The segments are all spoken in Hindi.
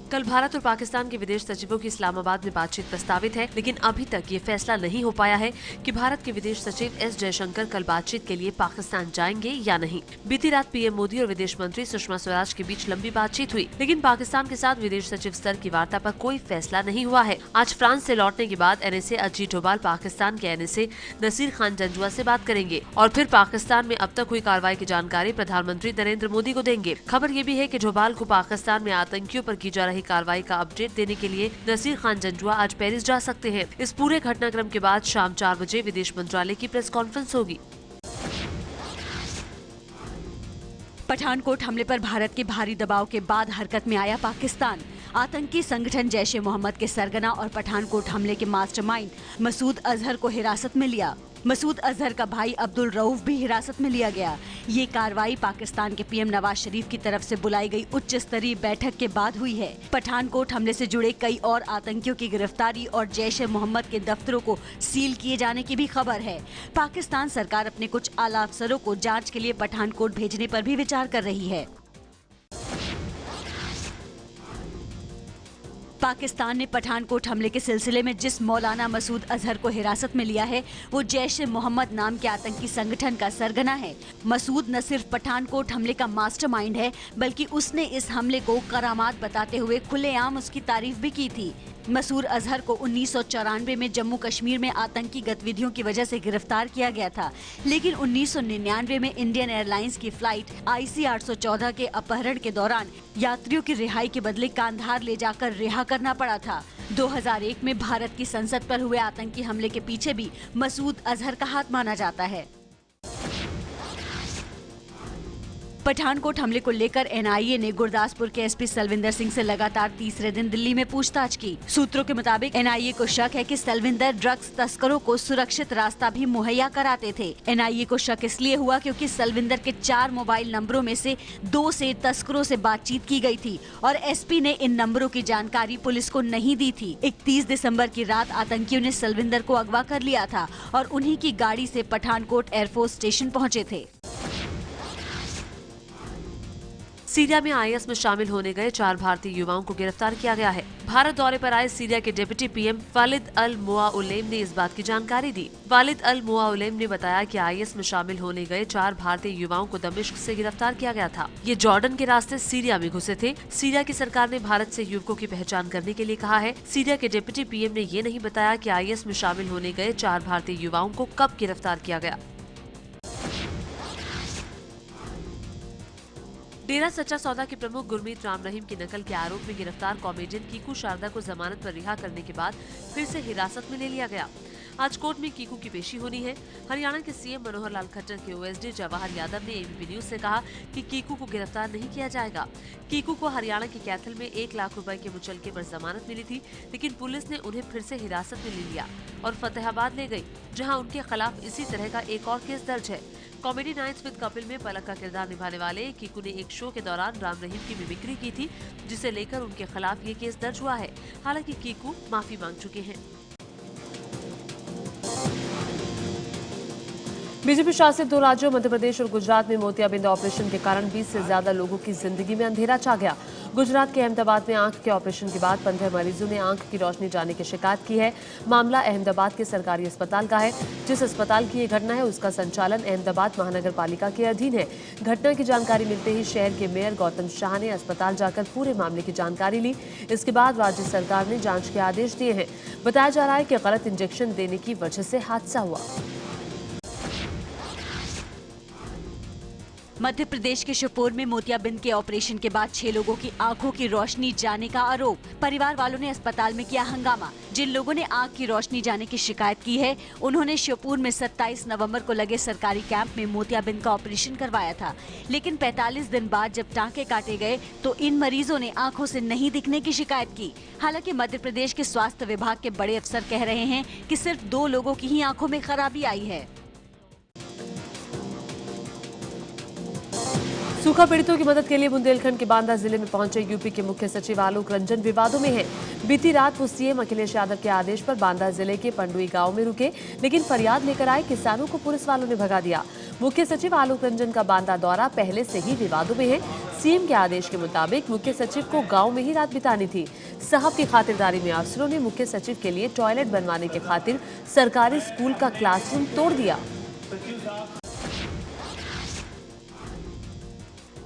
कल भारत और पाकिस्तान के विदेश सचिवों की इस्लामाबाद में बातचीत प्रस्तावित है, लेकिन अभी तक ये फैसला नहीं हो पाया है कि भारत के विदेश सचिव एस जयशंकर कल बातचीत के लिए पाकिस्तान जाएंगे या नहीं। बीती रात पीएम मोदी और विदेश मंत्री सुषमा स्वराज के बीच लंबी बातचीत हुई, लेकिन पाकिस्तान के साथ विदेश सचिव स्तर की वार्ता पर कोई फैसला नहीं हुआ है। आज फ्रांस से लौटने के बाद एनएसए अजीत डोभाल पाकिस्तान के एनएसए नसीर खान जंजुआ से बात करेंगे और फिर पाकिस्तान में अब तक हुई कार्रवाई की जानकारी प्रधानमंत्री नरेंद्र मोदी को देंगे। खबर ये भी है कि डोभाल को पाकिस्तान में आतंकियों पर की जा रही कार्रवाई का अपडेट देने के लिए नसीर खान जंजुआ आज पेरिस जा सकते हैं। इस पूरे घटनाक्रम के बाद शाम 4 बजे विदेश मंत्रालय की प्रेस कॉन्फ्रेंस होगी। पठानकोट हमले पर भारत के भारी दबाव के बाद हरकत में आया पाकिस्तान। आतंकी संगठन जैश ए मोहम्मद के सरगना और पठानकोट हमले के मास्टरमाइंड मसूद अजहर को हिरासत में लिया। मसूद अजहर का भाई अब्दुल रऊफ भी हिरासत में लिया गया। ये कार्रवाई पाकिस्तान के पीएम नवाज शरीफ की तरफ से बुलाई गई उच्च स्तरीय बैठक के बाद हुई है। पठानकोट हमले से जुड़े कई और आतंकियों की गिरफ्तारी और जैश ए मोहम्मद के दफ्तरों को सील किए जाने की भी खबर है। पाकिस्तान सरकार अपने कुछ आला अफसरों को जांच के लिए पठानकोट भेजने पर भी विचार कर रही है। पाकिस्तान ने पठानकोट हमले के सिलसिले में जिस मौलाना मसूद अजहर को हिरासत में लिया है वो जैश ए मोहम्मद नाम के आतंकी संगठन का सरगना है। मसूद न सिर्फ पठानकोट हमले का मास्टरमाइंड है, बल्कि उसने इस हमले को करामात बताते हुए खुलेआम उसकी तारीफ भी की थी। मसूद अजहर को 1994 में जम्मू कश्मीर में आतंकी गतिविधियों की वजह से गिरफ्तार किया गया था, लेकिन 1999 में इंडियन एयरलाइंस की फ्लाइट IC 814 के अपहरण के दौरान यात्रियों की रिहाई के बदले कांधार ले जाकर रिहा करना पड़ा था। 2001 में भारत की संसद पर हुए आतंकी हमले के पीछे भी मसूद अजहर का हाथ माना जाता है। पठानकोट हमले को लेकर NIA ने गुरदासपुर के SP सलविंदर सिंह से लगातार तीसरे दिन दिल्ली में पूछताछ की। सूत्रों के मुताबिक NIA को शक है कि सलविंदर ड्रग्स तस्करों को सुरक्षित रास्ता भी मुहैया कराते थे। NIA को शक इसलिए हुआ क्योंकि सलविंदर के 4 मोबाइल नंबरों में से 2 से तस्करों से बातचीत की गई थी और SP ने इन नंबरों की जानकारी पुलिस को नहीं दी थी। 31 दिसंबर की रात आतंकियों ने सलविंदर को अगवा कर लिया था और उन्हीं की गाड़ी से पठानकोट एयरफोर्स स्टेशन पहुँचे थे। सीरिया में IS में शामिल होने गए 4 भारतीय युवाओं को गिरफ्तार किया गया है। भारत दौरे पर आए सीरिया के डिप्टी PM वालिद अल मुआउलेम ने इस बात की जानकारी दी। वालिद अल मुआउलेम ने बताया कि IS में शामिल होने गए 4 भारतीय युवाओं को दमिश्क से गिरफ्तार किया गया था। ये जॉर्डन के रास्ते सीरिया में घुसे थे। सीरिया की सरकार ने भारत से युवकों की पहचान करने के लिए कहा है। सीरिया के डिप्टी PM ने ये नहीं बताया कि IS में शामिल होने गए 4 भारतीय युवाओं को कब गिरफ्तार किया गया। डेरा सच्चा सौदा के प्रमुख गुरमीत राम रहीम की नकल के आरोप में गिरफ्तार कॉमेडियन कीकू शारदा को जमानत पर रिहा करने के बाद फिर से हिरासत में ले लिया गया। आज कोर्ट में कीकू की पेशी होनी है। हरियाणा के CM मनोहर लाल खट्टर के OSD जवाहर यादव ने ABP न्यूज से कहा कि कीकू को गिरफ्तार नहीं किया जाएगा। कीकू को हरियाणा के कैथल में 1 लाख रुपए के मुचलके पर जमानत मिली थी, लेकिन पुलिस ने उन्हें फिर से हिरासत में ले लिया और फतेहाबाद ले गई, जहाँ उनके खिलाफ इसी तरह का एक और केस दर्ज है। कॉमेडी नाइट्स विद कपिल में पलक का किरदार निभाने वाले कीकू ने एक शो के दौरान राम रहीम की मिमिक्री की थी, जिसे लेकर उनके खिलाफ ये केस दर्ज हुआ है। हालांकि कीकू माफी मांग चुके हैं। बीजेपी शासित 2 राज्यों मध्य प्रदेश और गुजरात में मोतियाबिंद ऑपरेशन के कारण 20 से ज्यादा लोगों की जिंदगी में अंधेरा छा गया। गुजरात के अहमदाबाद में आंख के ऑपरेशन के बाद 15 मरीजों ने आंख की रोशनी जाने की शिकायत की है। मामला अहमदाबाद के सरकारी अस्पताल का है। जिस अस्पताल की ये घटना है उसका संचालन अहमदाबाद महानगर पालिका के अधीन है। घटना की जानकारी मिलते ही शहर के मेयर गौतम शाह ने अस्पताल जाकर पूरे मामले की जानकारी ली। इसके बाद राज्य सरकार ने जांच के आदेश दिए हैं। बताया जा रहा है कि गलत इंजेक्शन देने की वजह से हादसा हुआ। मध्य प्रदेश के श्योपुर में मोतियाबिंद के ऑपरेशन के बाद 6 लोगों की आंखों की रोशनी जाने का आरोप। परिवार वालों ने अस्पताल में किया हंगामा। जिन लोगों ने आंख की रोशनी जाने की शिकायत की है, उन्होंने श्योपुर में 27 नवंबर को लगे सरकारी कैंप में मोतियाबिंद का ऑपरेशन करवाया था, लेकिन 45 दिन बाद जब टांके काटे गए तो इन मरीजों ने आंखों से नहीं दिखने की शिकायत की। हालांकि मध्य प्रदेश के स्वास्थ्य विभाग के बड़े अफसर कह रहे हैं कि सिर्फ 2 लोगों की ही आंखों में खराबी आई है। सूखा पीड़ितों की मदद के लिए बुंदेलखंड के बांदा जिले में पहुंचे यूपी के मुख्य सचिव आलोक रंजन विवादों में हैं। बीती रात वो CM अखिलेश यादव के आदेश पर बांदा जिले के पंडुई गांव में रुके, लेकिन फरियाद लेकर आए किसानों को पुलिस वालों ने भगा दिया। मुख्य सचिव आलोक रंजन का बांदा दौरा पहले से ही विवादों में है। सीएम के आदेश के मुताबिक मुख्य सचिव को गांव में ही रात बितानी थी। साहब की खातिरदारी में अफसरों ने मुख्य सचिव के लिए टॉयलेट बनवाने की खातिर सरकारी स्कूल का क्लासरूम तोड़ दिया।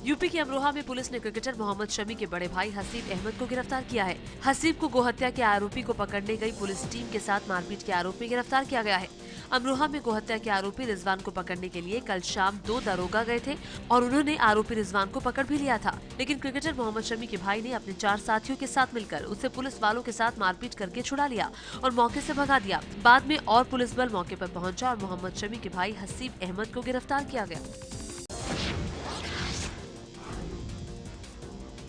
यूपी के अमरोहा में पुलिस ने क्रिकेटर मोहम्मद शमी के बड़े भाई हसीब अहमद को गिरफ्तार किया है। हसीब को गोहत्या के आरोपी को पकड़ने गई पुलिस टीम के साथ मारपीट के आरोप में गिरफ्तार किया गया है। अमरोहा में गोहत्या के आरोपी रिजवान को पकड़ने के लिए कल शाम 2 दरोगा गए थे और उन्होंने आरोपी रिजवान को पकड़ भी लिया था, लेकिन क्रिकेटर मोहम्मद शमी के भाई ने अपने 4 साथियों के साथ मिलकर उसे पुलिस वालों के साथ मारपीट करके छुड़ा लिया और मौके से भगा दिया। बाद में और पुलिस बल मौके पर पहुंचा और मोहम्मद शमी के भाई हसीब अहमद को गिरफ्तार किया गया।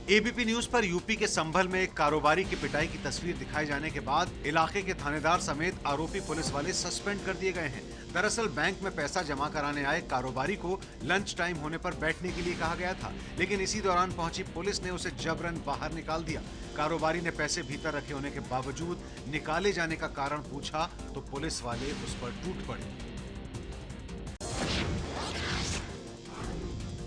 एबीपी न्यूज पर यूपी के संभल में एक कारोबारी की पिटाई की तस्वीर दिखाए जाने के बाद इलाके के थानेदार समेत आरोपी पुलिस वाले सस्पेंड कर दिए गए हैं। दरअसल बैंक में पैसा जमा कराने आए कारोबारी को लंच टाइम होने पर बैठने के लिए कहा गया था, लेकिन इसी दौरान पहुंची पुलिस ने उसे जबरन बाहर निकाल दिया। कारोबारी ने पैसे भीतर रखे होने के बावजूद निकाले जाने का कारण पूछा तो पुलिस वाले उस पर टूट पड़े।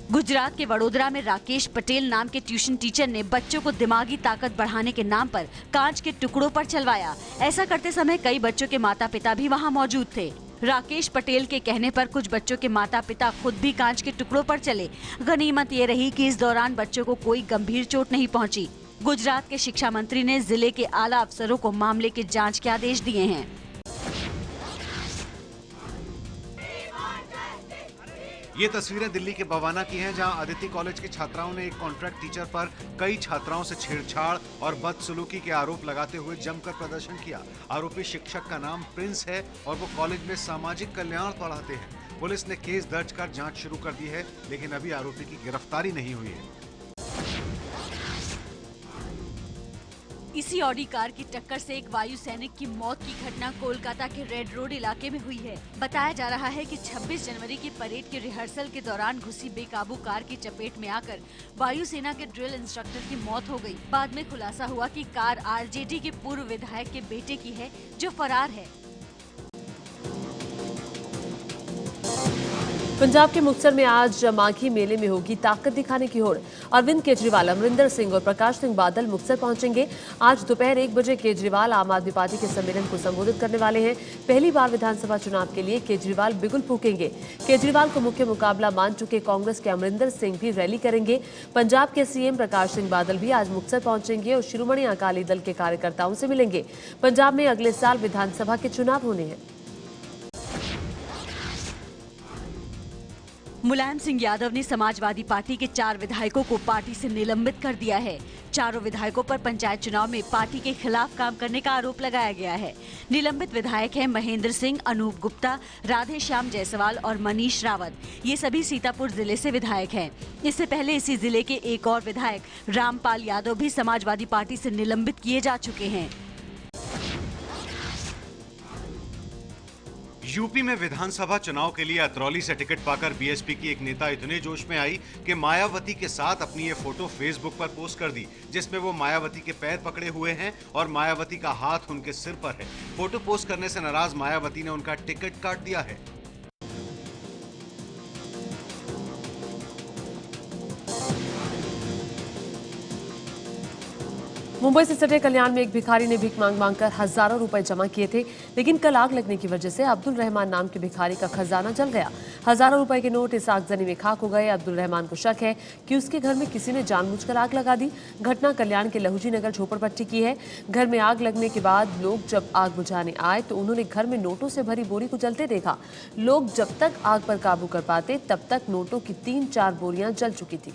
गुजरात के वडोदरा में राकेश पटेल नाम के ट्यूशन टीचर ने बच्चों को दिमागी ताकत बढ़ाने के नाम पर कांच के टुकड़ों पर चलवाया। ऐसा करते समय कई बच्चों के माता पिता भी वहां मौजूद थे। राकेश पटेल के कहने पर कुछ बच्चों के माता पिता खुद भी कांच के टुकड़ों पर चले। गनीमत ये रही कि इस दौरान बच्चों को कोई गंभीर चोट नहीं पहुंची। गुजरात के शिक्षा मंत्री ने जिले के आला अफसरों को मामले के जाँच के आदेश दिए हैं। ये तस्वीरें दिल्ली के बवाना की हैं, जहां अदिति कॉलेज की छात्राओं ने एक कॉन्ट्रैक्ट टीचर पर कई छात्राओं से छेड़छाड़ और बदसलूकी के आरोप लगाते हुए जमकर प्रदर्शन किया। आरोपी शिक्षक का नाम प्रिंस है और वो कॉलेज में सामाजिक कल्याण पढ़ाते हैं। पुलिस ने केस दर्ज कर जांच शुरू कर दी है, लेकिन अभी आरोपी की गिरफ्तारी नहीं हुई है। इसी ऑडी कार की टक्कर से एक वायु सैनिक की मौत की घटना कोलकाता के रेड रोड इलाके में हुई है। बताया जा रहा है कि 26 जनवरी की परेड के रिहर्सल के दौरान घुसी बेकाबू कार की चपेट में आकर वायुसेना के ड्रिल इंस्ट्रक्टर की मौत हो गई। बाद में खुलासा हुआ कि कार आरजेडी के पूर्व विधायक के बेटे की है, जो फरार है। पंजाब के मुक्तसर में आज माघी मेले में होगी ताकत दिखाने की होड़। अरविंद केजरीवाल, अमरिंदर सिंह और प्रकाश सिंह बादल मुक्तसर पहुंचेंगे। आज दोपहर 1 बजे केजरीवाल आम आदमी पार्टी के सम्मेलन को संबोधित करने वाले हैं। पहली बार विधानसभा चुनाव के लिए केजरीवाल बिगुल फूकेंगे। केजरीवाल को मुख्य मुकाबला मान चुके कांग्रेस के अमरिंदर सिंह भी रैली करेंगे। पंजाब के सीएम प्रकाश सिंह बादल भी आज मुक्तसर पहुंचेंगे और शिरोमणि अकाली दल के कार्यकर्ताओं से मिलेंगे। पंजाब में अगले साल विधानसभा के चुनाव होने हैं। मुलायम सिंह यादव ने समाजवादी पार्टी के 4 विधायकों को पार्टी से निलंबित कर दिया है। चारों विधायकों पर पंचायत चुनाव में पार्टी के खिलाफ काम करने का आरोप लगाया गया है। निलंबित विधायक हैं महेंद्र सिंह, अनूप गुप्ता, राधे श्याम जायसवाल और मनीष रावत। ये सभी सीतापुर जिले से विधायक हैं। इससे पहले इसी जिले के एक और विधायक रामपाल यादव भी समाजवादी पार्टी से निलंबित किए जा चुके हैं। यूपी में विधानसभा चुनाव के लिए अतरौली से टिकट पाकर बीएसपी की एक नेता इतने जोश में आई कि मायावती के साथ अपनी ये फोटो फेसबुक पर पोस्ट कर दी, जिसमें वो मायावती के पैर पकड़े हुए हैं और मायावती का हाथ उनके सिर पर है। फोटो पोस्ट करने से नाराज मायावती ने उनका टिकट काट दिया है। मुंबई से सटे कल्याण में एक भिखारी ने भीख मांग मांगकर हजारों रुपए जमा किए थे, लेकिन कल आग लगने की वजह से अब्दुल रहमान नाम के भिखारी का खजाना जल गया। हजारों रुपए के नोट इस आगजनी में खाक हो गए। अब्दुल रहमान को शक है कि उसके घर में किसी ने जानबूझकर आग लगा दी। घटना कल्याण के लहूजी नगर झोपड़पट्टी की है। घर में आग लगने के बाद लोग जब आग बुझाने आए तो उन्होंने घर में नोटों से भरी बोरी को जलते देखा। लोग जब तक आग पर काबू कर पाते तब तक नोटों की 3-4 बोरियां जल चुकी थी।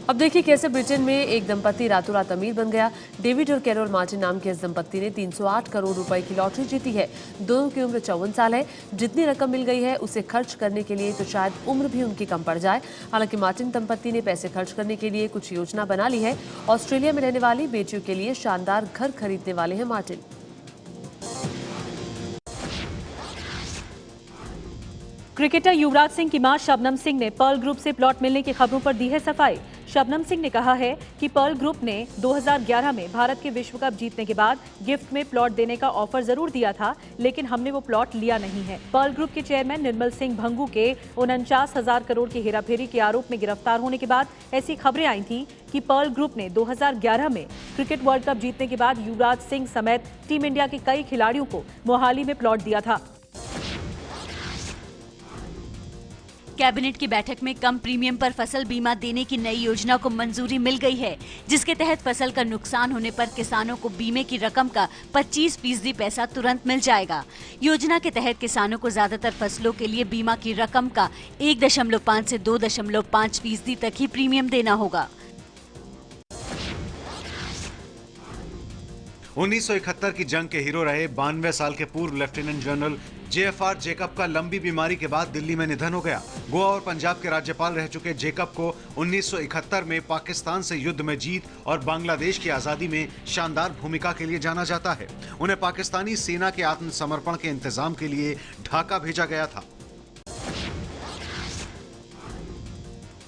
अब देखिए कैसे ब्रिटेन में एक दंपति रातों रात अमीर बन गया। डेविड और कैरोल मार्टिन नाम के इस दंपति ने 308 करोड़ रुपए की लॉटरी जीती है। दोनों की उम्र 54 साल है। जितनी रकम मिल गई है उसे खर्च करने के लिए तो शायद उम्र भी उनकी कम पड़ जाए। हालांकि मार्टिन दंपति ने पैसे खर्च करने के लिए कुछ योजना बना ली है। ऑस्ट्रेलिया में रहने वाली बेटियों के लिए शानदार घर खरीदने वाले हैं मार्टिन। क्रिकेटर युवराज सिंह की मां शबनम सिंह ने पर्ल ग्रुप से प्लॉट मिलने की खबरों पर दी है सफाई। शबनम सिंह ने कहा है कि पर्ल ग्रुप ने 2011 में भारत के विश्व कप जीतने के बाद गिफ्ट में प्लॉट देने का ऑफर जरूर दिया था, लेकिन हमने वो प्लॉट लिया नहीं है। पर्ल ग्रुप के चेयरमैन निर्मल सिंह भंगू के 49,000 करोड़ की हेराफेरी के आरोप में गिरफ्तार होने के बाद ऐसी खबरें आई थी कि पर्ल ग्रुप ने 2011 में क्रिकेट वर्ल्ड कप जीतने के बाद युवराज सिंह समेत टीम इंडिया के कई खिलाड़ियों को मोहाली में प्लॉट दिया था। कैबिनेट की बैठक में कम प्रीमियम पर फसल बीमा देने की नई योजना को मंजूरी मिल गई है, जिसके तहत फसल का नुकसान होने पर किसानों को बीमे की रकम का 25% पैसा तुरंत मिल जाएगा। योजना के तहत किसानों को ज्यादातर फसलों के लिए बीमा की रकम का 1.5 से 2.5% तक ही प्रीमियम देना होगा। 1971 की जंग के हीरो रहे 92 साल के पूर्व लेफ्टिनेंट जनरल JFR जेकब का लंबी बीमारी के बाद दिल्ली में निधन हो गया। गोवा और पंजाब के राज्यपाल रह चुके जेकब को 1971 में पाकिस्तान से युद्ध में जीत और बांग्लादेश की आजादी में शानदार भूमिका के लिए जाना जाता है। उन्हें पाकिस्तानी सेना के आत्मसमर्पण के इंतजाम के लिए ढाका भेजा गया था।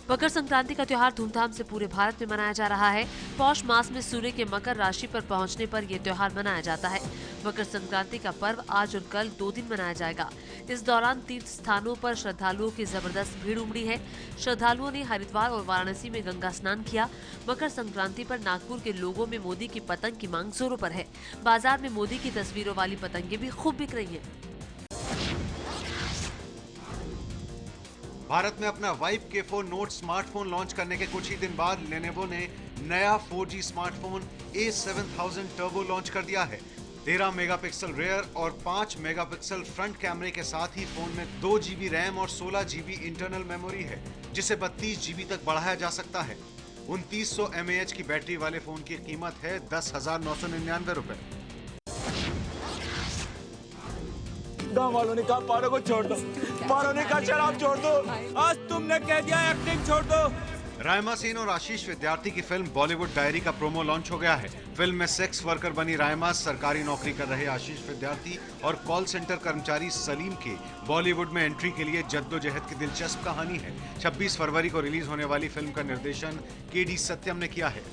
मकर संक्रांति का त्योहार धूमधाम से पूरे भारत में मनाया जा रहा है। पौष मास में सूर्य के मकर राशि पर पहुंचने पर यह त्योहार मनाया जाता है। मकर संक्रांति का पर्व आज और कल 2 दिन मनाया जाएगा। इस दौरान तीर्थ स्थानों पर श्रद्धालुओं की जबरदस्त भीड़ उमड़ी है। श्रद्धालुओं ने हरिद्वार और वाराणसी में गंगा स्नान किया। मकर संक्रांति पर नागपुर के लोगों में मोदी की पतंग की मांग जोरों पर है। बाजार में मोदी की तस्वीरों वाली पतंगें भी खूब बिक रही हैं। भारत में अपना wipe K4 note smartphone launch करने के कुछ ही दिन बाद लेनोवो ने नया 4G smartphone A7000 turbo launch कर दिया है। 13 मेगापिक्सल रेयर और 5 मेगापिक्सल फ्रंट कैमरे के साथ ही फोन में 2 GB रैम और 16 GB इंटरनल मेमोरी है, जिसे 32 GB तक बढ़ाया जा सकता है। 2900 mAh की बैटरी वाले फोन की कीमत है 10,999 रुपए। गाँव वालों ने कहा पारो को छोड़ दो, पारो ने कहा शराब छोड़ दो, आज तुमने कह दिया एक्टिंग छोड़ दो। रायमा सेन और आशीष विद्यार्थी की फिल्म बॉलीवुड डायरी का प्रोमो लॉन्च हो गया है। फिल्म में सेक्स वर्कर बनी रायमा, सरकारी नौकरी कर रहे आशीष विद्यार्थी और कॉल सेंटर कर्मचारी सलीम के बॉलीवुड में एंट्री के लिए जद्दोजहद की दिलचस्प कहानी है। 26 फरवरी को रिलीज होने वाली फिल्म का निर्देशन KD सत्यम ने किया है।